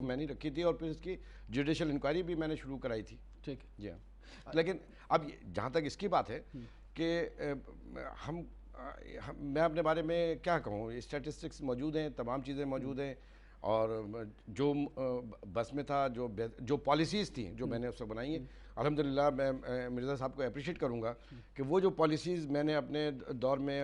मैंने रखी थी और फिर इसकी जुडिशल इंक्वायरी भी मैंने शुरू कराई थी। ठीक है जी हाँ। लेकिन अब जहाँ तक इसकी बात है कि मैं अपने बारे में क्या कहूँ, स्टैटिस्टिक्स मौजूद हैं, तमाम चीज़ें मौजूद हैं, और जो बस में था, जो पॉलिसीज़ थी जो मैंने उससे बनाई हैं, अल्हम्दुलिल्लाह मैं मिर्ज़ा साहब को अप्रिशिएट करूँगा कि वो जो पॉलिसीज़ मैंने अपने दौर में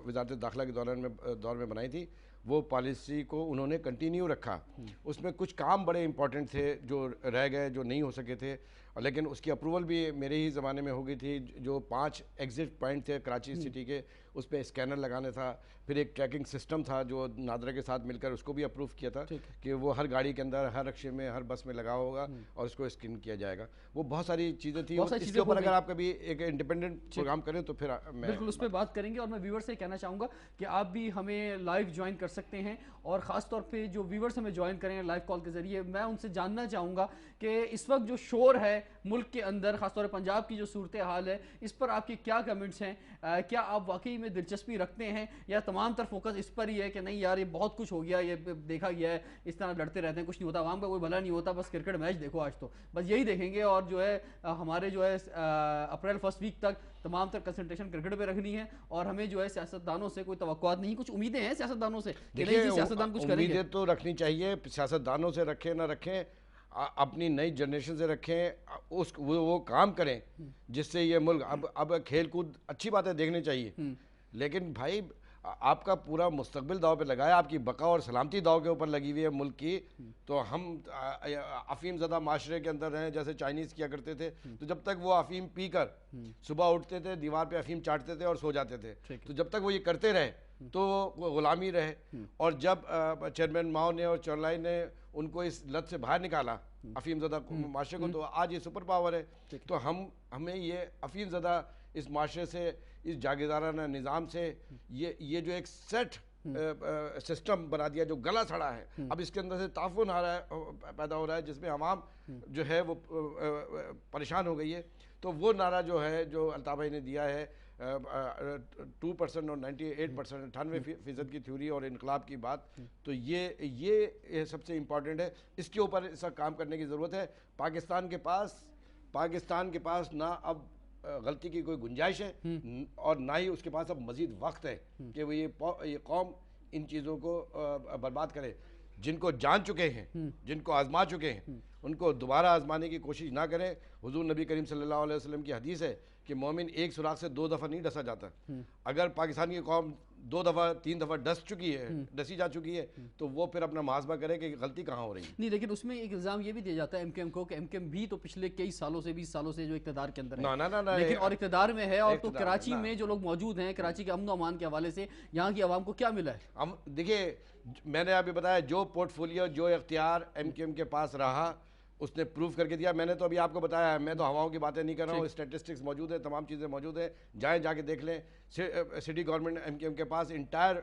वज़ारत दाखिला के दौर में बनाई थी, वो पॉलिसी को उन्होंने कंटिन्यू रखा। उसमें कुछ काम बड़े इंपॉर्टेंट थे जो रह गए, जो नहीं हो सके थे, और लेकिन उसकी अप्रूवल भी मेरे ही ज़माने में हो गई थी। जो 5 एग्ज़िट पॉइंट थे कराची सिटी के, उस पर स्कैनर लगाने था, फिर एक ट्रैकिंग सिस्टम था जो नादरा के साथ मिलकर उसको भी अप्रूव किया था कि वो हर गाड़ी के अंदर, हर रिक्शे में, हर बस में लगा होगा और उसको स्कैन किया जाएगा। वो बहुत सारी चीज़ें थी। इसके ऊपर अगर आप कभी एक इंडिपेंडेंट प्रोग्राम करें तो फिर मैं बिल्कुल उस पर बात करेंगे। और मैं व्यूवर से कहना चाहूँगा कि आप भी हमें लाइव ज्वाइन कर सकते हैं, और ख़ास तौर पे जो व्यूवर्स हमें ज्वाइन करेंगे लाइव कॉल के ज़रिए, मैं उनसे जानना चाहूँगा कि इस वक्त जो शोर है मुल्क के अंदर, ख़ासतौर पर पंजाब की जो सूरत हाल है, इस पर आपके क्या कमेंट्स हैं? क्या आप वाकई में दिलचस्पी रखते हैं, या तमाम तर फोकस इस पर ही है कि नहीं यार ये बहुत कुछ हो गया, ये देखा गया है, इस तरह लड़ते रहते हैं, कुछ नहीं होता, आवाम का कोई भला नहीं होता, बस क्रिकेट मैच देखो आज तो बस यही देखेंगे, और जो है हमारे जो है अप्रैल फर्स्ट वीक तक तमाम तर कंसंट्रेशन क्रिकेट पे रखनी है, और हमें जो है सियासतदानों से कोई तवक्कुआत नहीं, कुछ उम्मीदें हैं सियासतदानों से? देखिए, सियासतदान कुछ करेंगे? उम्मीदें तो रखनी चाहिए, सियासतदानों से रखें ना रखें, अपनी नई जनरेशन से रखें, वो काम करें जिससे ये मुल्क, अब खेल कूद अच्छी बात है, देखनी चाहिए, लेकिन भाई आपका पूरा मुस्तकबिल दाव पे लगा है, आपकी बका और सलामती दाव के ऊपर लगी हुई है मुल्क की। तो हम अफीम ज़दा माशरे के अंदर हैं, जैसे चाइनीज़ किया करते थे, तो जब तक वो अफीम पी कर सुबह उठते थे, दीवार पे अफीम चाटते थे और सो जाते थे, तो जब तक वो ये करते रहे तो वो गुलामी रहे। और जब चेयरमैन माओ ने और चौलाई ने उनको इस लत से बाहर निकाला अफीम ज़दा माशरे को, तो आज ये सुपर पावर है। तो हमें ये अफीम ज़दा इस माशरे से, इस जागीरदाराना निज़ाम से, ये जो एक सेट सिस्टम बना दिया जो गला सड़ा है, अब इसके अंदर से ताफुन आ रहा है, पैदा हो रहा है, जिसमें आवाम जो है वो परेशान हो गई है। तो वो नारा जो है, जो अल्ताफ़ भाई ने दिया है, 2% और 98%, 98% की थ्योरी और इनकलाब की बात, तो ये सबसे इम्पॉर्टेंट है। इसके ऊपर इसका काम करने की ज़रूरत है। पाकिस्तान के पास ना अब गलती की कोई गुंजाइश है, और ना ही उसके पास अब मज़ीद वक्त है कि वो ये कौम इन चीज़ों को बर्बाद करे। जिनको जान चुके हैं, जिनको आजमा चुके हैं, उनको दोबारा आजमाने की कोशिश ना करें। हुजूर नबी करीम सल्लल्लाहु अलैहि वसल्लम की हदीस है कि मोमिन एक सुराख से 2 दफ़ा नहीं डसा जाता। अगर पाकिस्तान की कौम 2 दफ़ा 3 दफ़ा डसी जा चुकी है, तो वो फिर अपना मुहासबा करे कि गलती कहाँ हो रही है। नहीं, लेकिन उसमें एक इल्ज़ाम ये भी दिया जाता है एमकेएम को कि एमकेएम भी तो पिछले कई सालों से, 20 सालों से जो इक़्तिदार के अंदर है, ना, लेकिन और इक़्तिदार में है, और तो कराची में जो लोग मौजूद हैं, कराची के अमन अमान के हवाले से यहाँ की आवाम को क्या मिला है? हम देखिए, मैंने अभी बताया, जो पोर्टफोलियो, जो इख्तियार एमकेएम के पास रहा, उसने प्रूव करके दिया। मैंने तो अभी आपको बताया है, मैं तो हवाओं की बातें नहीं कर रहा हूँ, स्टैटिस्टिक्स मौजूद है, तमाम चीज़ें मौजूद है, जाके देख लें। सिटी गवर्नमेंट एमकेएम के पास इंटायर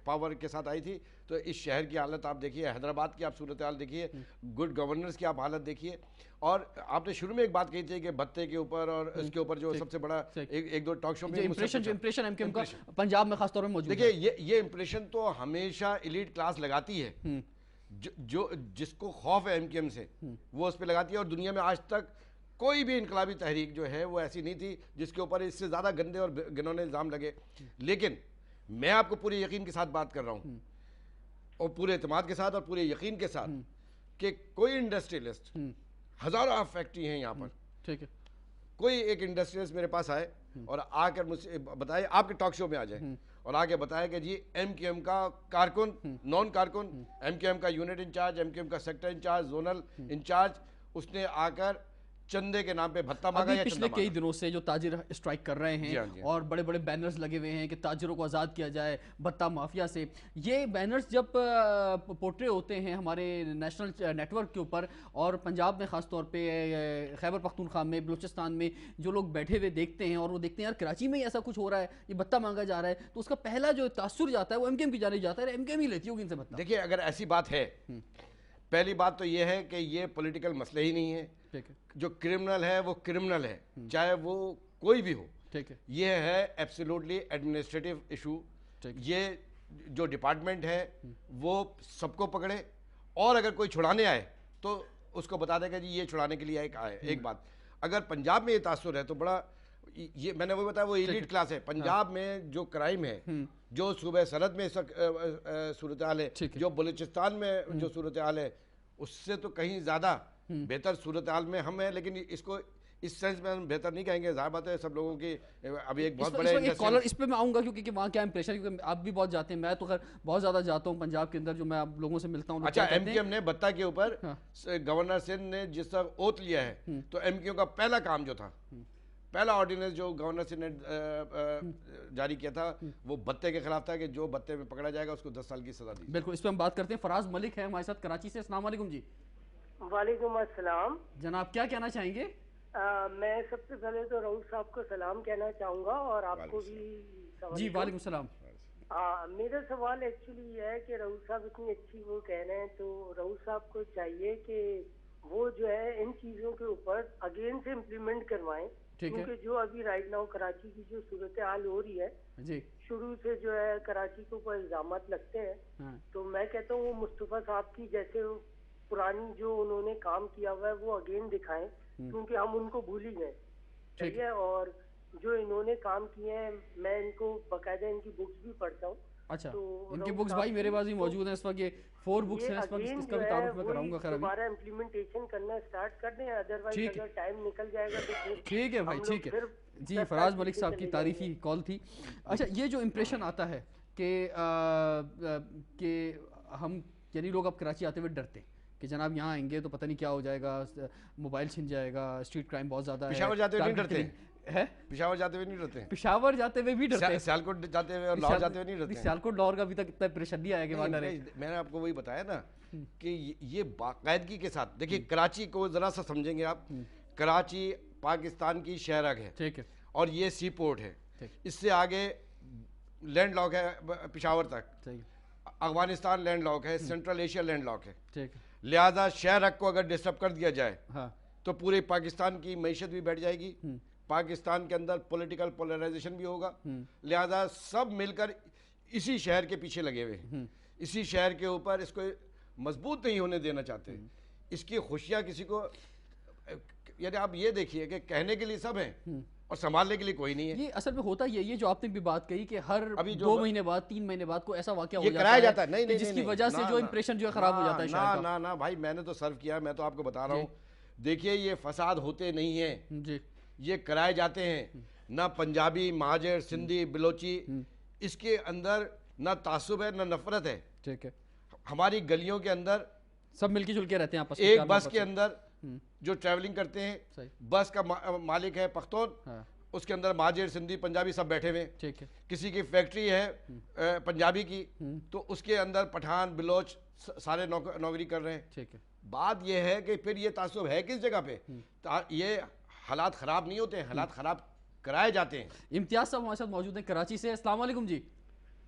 पावर के साथ आई थी, तो इस शहर की हालत आप देखिए, हैदराबाद की आप सूरत हाल देखिए, गुड गवर्नेंस की आप हालत देखिए। और आपने शुरू में एक बात कही थी कि भत्ते के ऊपर और इसके ऊपर जो सबसे बड़ा एक दो टॉक शो में इंप्रेशन एमकेएम का पंजाब में खासतौर में मौजूद है। देखिए, ये इंप्रेशन तो हमेशा एलीट क्लास लगाती है, जो जिसको खौफ है एमकेएम से, वो उस पर लगाती है। और दुनिया में आज तक कोई भी इनकलाबी तहरीक जो है वो ऐसी नहीं थी जिसके ऊपर इससे ज़्यादा गंदे और घिनौने इल्ज़ाम लगे। लेकिन मैं आपको पूरे यकीन के साथ बात कर रहा हूँ, और पूरे एतमाद के साथ और पूरे यकीन के साथ, कि कोई इंडस्ट्रियलिस्ट, हज़ारों फैक्ट्री हैं यहाँ पर, ठीक है, कोई एक इंडस्ट्रियलिस्ट मेरे पास आए और आकर मुझसे बताए, आपके टॉक शो में आ जाए और आके बताया कि जी एमकेएम का कारकुन, नॉन कारकुन, एमकेएम का यूनिट इंचार्ज, एमकेएम का सेक्टर इंचार्ज, जोनल इंचार्ज, उसने आकर चंदे के नाम पे भत्ता मांगा। या पिछले कई दिनों से जो ताजिर स्ट्राइक कर रहे हैं, और बड़े बड़े बैनर्स लगे हुए हैं कि ताजिरों को आज़ाद किया जाए भत्ता माफिया से, ये बैनर्स जब पोर्ट्रे होते हैं हमारे नेशनल नेटवर्क के ऊपर, और पंजाब में ख़ास तौर पे खैबर पख्तूनख्वा में, बलूचिस्तान में जो लोग बैठे हुए देखते हैं, और वो देखते हैं यार कराची में ही ऐसा कुछ हो रहा है, ये भत्ता मांगा जा रहा है, तो उसका पहला जो तासुर जाता है वो एमकेएम की जानिब जाता है, एमकेएम ही लेती होगी इनसे भत्ता। देखिए, अगर ऐसी बात है, पहली बात तो ये है कि ये पॉलिटिकल मसले ही नहीं है। जो क्रिमिनल है वो क्रिमिनल है, चाहे वो कोई भी हो, ठीक है। ये है एब्सोल्युटली एडमिनिस्ट्रेटिव इशू। ये जो डिपार्टमेंट है वो सबको पकड़े और अगर कोई छुड़ाने आए तो उसको बता देगा जी ये छुड़ाने के लिए एक आए। एक बात, अगर पंजाब में ये तासुर है तो बड़ा, ये मैंने वो बताया, वो एलीट क्लास है पंजाब में। जो क्राइम है, जो सुबह सरहद में इस वक्त सूरत हाल है, जो बलूचिस्तान में जो सूरत हाल है, उससे तो कहीं ज़्यादा बेहतर सूरत हाल में हम हैं। लेकिन इसको इस सेंस में हम बेहतर नहीं कहेंगे, ज़ाहिर बात है सब लोगों की अभी एक बहुत बड़े कॉलर इस पे मैं आऊँगा क्योंकि वहाँ क्या इंप्रेशन, क्योंकि आप भी बहुत जाते हैं, मैं तो खैर बहुत ज़्यादा जाता हूँ पंजाब के अंदर, जो मैं आप लोगों से मिलता हूँ। अच्छा, एमक्यूएम ने भत्ता के ऊपर गवर्नर सिंह ने जिस तरह ओथ लिया है, तो एमक्यूएम का पहला काम जो था, पहला ऑर्डिनेंस जो गवर्नर सिंह ने जारी किया था, वो भत्ते के खिलाफ था कि जो भत्ते में पकड़ा जाएगा उसको 10 साल की सजा दी। बिल्कुल, इस पर हम बात करते हैं। फराज मलिक है हमारे साथ कराची से। अस्सलाम वालेकुम जी। वालेकुम अस्सलाम जनाब, क्या कहना चाहेंगे? मैं सबसे पहले तो रऊफ साहब को सलाम कहना चाहूँगा और आपको भी। जी वालेकुम सलाम। मेरा सवाल एक्चुअली ये है कि रऊफ साहब इतनी अच्छी वो कह रहे हैं, तो रऊफ साहब को चाहिए कि वो जो है इन चीज़ों के ऊपर अगेन से इम्प्लीमेंट करवाएं, क्योंकि जो अभी राइट नाउ कराची की जो सूरत हाल हो रही है जी, शुरू से जो है कराची के ऊपर इल्जामात लगते हैं। तो मैं कहता हूँ वो मुस्तफा साहब की जैसे पुरानी जो उन्होंने काम किया हुआ है वो अगेन दिखाएं, क्योंकि हम उनको भूल ही गए। ठीक है, और जो इन्होंने काम किए हैं मैं इनको बकायदा इनकी बुक्स भी पढ़ता हूँ। अच्छा, तो इनकी बुक्स भाई मेरे पास ही मौजूद हैं इस वक्त, ये 4 बुक्स हैं इस वक्त, इसका भी तारुफ मैं कराऊंगा। खैर दोबारा इम्प्लीमेंटेशन करना स्टार्ट कर दें, अदरवाइज अगर टाइम निकल जाएगा तो ठीक है भाई, ठीक है जी। फराज मलिक साहब की तारीफी कॉल थी। अच्छा, ये जो इम्प्रेशन आता है कि हम यानी लोग अब कराची आते हुए डरते हैं कि जनाब यहाँ आएंगे तो पता नहीं क्या हो जाएगा, मोबाइल छिन जाएगा, स्ट्रीट क्राइम बहुत ज़्यादा है। पेशावर जाते हुए नहीं डरते है? पेशावर जाते हुए नहीं डरते? पेशावर जाते हुए भी डरते हैं, सियालकोट जाते हुए और लाहौर जाते हुए नहीं डरते? सियालकोट लाहौर का अभी तक इतना प्रेशर नहीं आया कि वहाँ डरे। मैंने आपको वही बताया ना कि ये बाकायदगी के साथ देखिए, कराची को जरा सा समझेंगे आप। कराची पाकिस्तान की शहरग है, ठीक है, और ये सी पोर्ट है, इससे आगे लैंड लॉक है पेशावर तक, अफगानिस्तान लैंड लॉक है, सेंट्रल एशिया लैंड लॉक है, ठीक है। लिहाजा शहरग को अगर डिस्टर्ब कर दिया जाए तो पूरे पाकिस्तान की मईशत भी बैठ जाएगी, पाकिस्तान के अंदर पॉलिटिकल पोलराइजेशन भी होगा। लिहाजा सब मिलकर इसी शहर के पीछे लगे हुए, इसी शहर के ऊपर इसको मजबूत नहीं होने देना चाहते। इसकी खुशियां किसी को, यानी आप ये देखिए कि कहने के लिए सब हैं और संभालने के लिए कोई नहीं है। ये असल में होता ये जो आपने भी बात कही कि हर 2 महीने बाद 3 महीने बाद को ऐसा वाकया हो जाता है, नहीं, जिसकी वजह से जो इंप्रेशन जो है खराब हो जाता है शहर का। ना भाई, मैंने तो सर्व किया, मैं तो आपको बता रहा हूँ। देखिए, ये फसाद होते नहीं है जी, ये कराए जाते हैं। ना पंजाबी, महाजर, सिंधी, बिलोची, इसके अंदर ना तासुब है ना नफरत है, ठीक है। हमारी गलियों के अंदर सब मिलके जुल के रहते हैं आपस में। एक बस के अंदर जो ट्रैवलिंग करते हैं, बस का मालिक है पख्तौन, उसके अंदर महाजर, सिंधी, पंजाबी सब बैठे हुए, ठीक है। किसी की फैक्ट्री है पंजाबी की, तो उसके अंदर पठान, बिलोच सारे नौकरी कर रहे हैं, ठीक है। बात यह है कि फिर ये तासुब है किस जगह पे? ये हालात ख़राब नहीं होते हैं, हालात ख़राब कराए जाते हैं। इम्तियाज साहब हमारे साथ मौजूद हैं कराची से। अस्सलाम वालेकुम जी।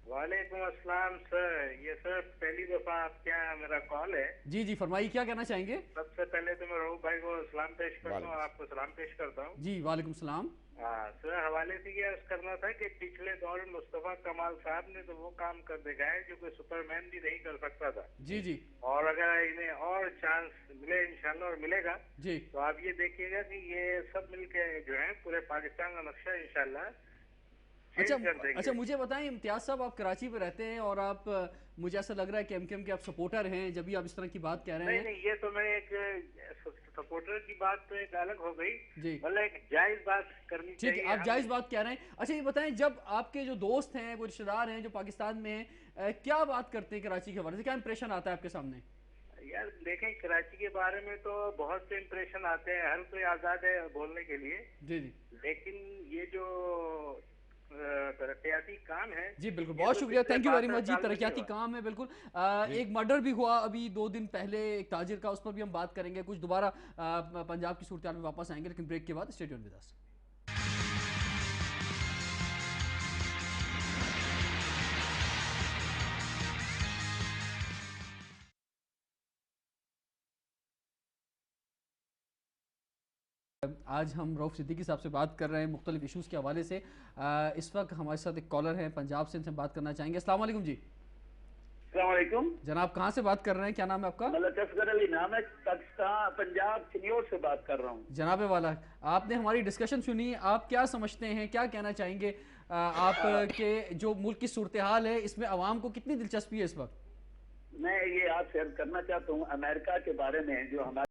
वालेकुम अस्सलाम सर। ये सर पहली दफा आपके यहाँ मेरा कॉल है। जी जी, फरमाइए, क्या कहना चाहेंगे? सबसे पहले तो मैं रऊफ भाई को सलाम पेश करता हूँ और आपको सलाम पेश करता हूँ। जी वालेकुम सलाम। हाँ सर, हवाले से ये अर्ज करना था कि पिछले दौर में मुस्तफा कमाल साहब ने तो वो काम कर दिखाया जो कोई सुपरमैन भी नहीं कर सकता था। जी जी, और अगर इन्हें और चांस मिले इंशाल्लाह और मिलेगा जी, तो आप ये देखिएगा कि ये सब मिलके जो है पूरे पाकिस्तान का नक्शा इंशाल्लाह। अच्छा मुझे बताएं इम्तियाज साहब, आप कराची में रहते हैं और आप, मुझे ऐसा लग रहा है कि एमकेएम के आप सपोर्टर हैं, जब भी आप इस तरह की बात कह रहे हैं। नहीं, ये तो मैं एक सपोर्टर की बात तो एक अलग हो गई जी, मतलब एक जायज बात करनी चाहिए। ठीक है, आप जायज बात कह रहे हैं। अच्छा ये बताएं, जब आपके जो दोस्त हैं, कोई रिश्तेदार हैं जो पाकिस्तान में हैं, क्या बात करते हैं कराची के हवाले से, क्या इंप्रेशन आता है आपके सामने? यार देखें, कराची के बारे में तो बहुत से इंप्रेशन आते हैं, हर कोई आजाद है बोलने के लिए। जी जी, लेकिन ये जो तरक्याती काम है। जी बिल्कुल, बहुत शुक्रिया, थैंक यू वेरी मच जी। तरक्याती काम है बिल्कुल। एक मर्डर भी हुआ अभी 2 दिन पहले एक ताजिर का, उस पर भी हम बात करेंगे। कुछ दोबारा पंजाब की सूरत में वापस आएंगे, लेकिन ब्रेक के बाद स्टे ट्यून्ड विद अस। आज हम रऊफ सिद्दीकी साहब से बात कर रहे हैं मुख्तलिफ इशूज़ के हवाले से। इस वक्त हमारे साथ एक कॉलर हैं पंजाब से, इनसे बात करना चाहेंगे। अस्सलाम वालेकुम जी। अस्सलामुअलैकुम जनाब, कहाँ से बात कर रहे हैं, क्या नाम है आपका? असगर अली नाम है, पाकिस्तान पंजाब चिन्योर से बात कर रहा हूँ। जनाब वाला, आपने हमारी डिस्कशन सुनी, आप क्या समझते हैं, क्या कहना चाहेंगे? आप के जो मुल्क की सूरत हाल है इसमें अवाम को कितनी दिलचस्पी है इस वक्त? मैं ये आपसे अर्ज करना चाहता हूँ अमेरिका के बारे में, जो हमारे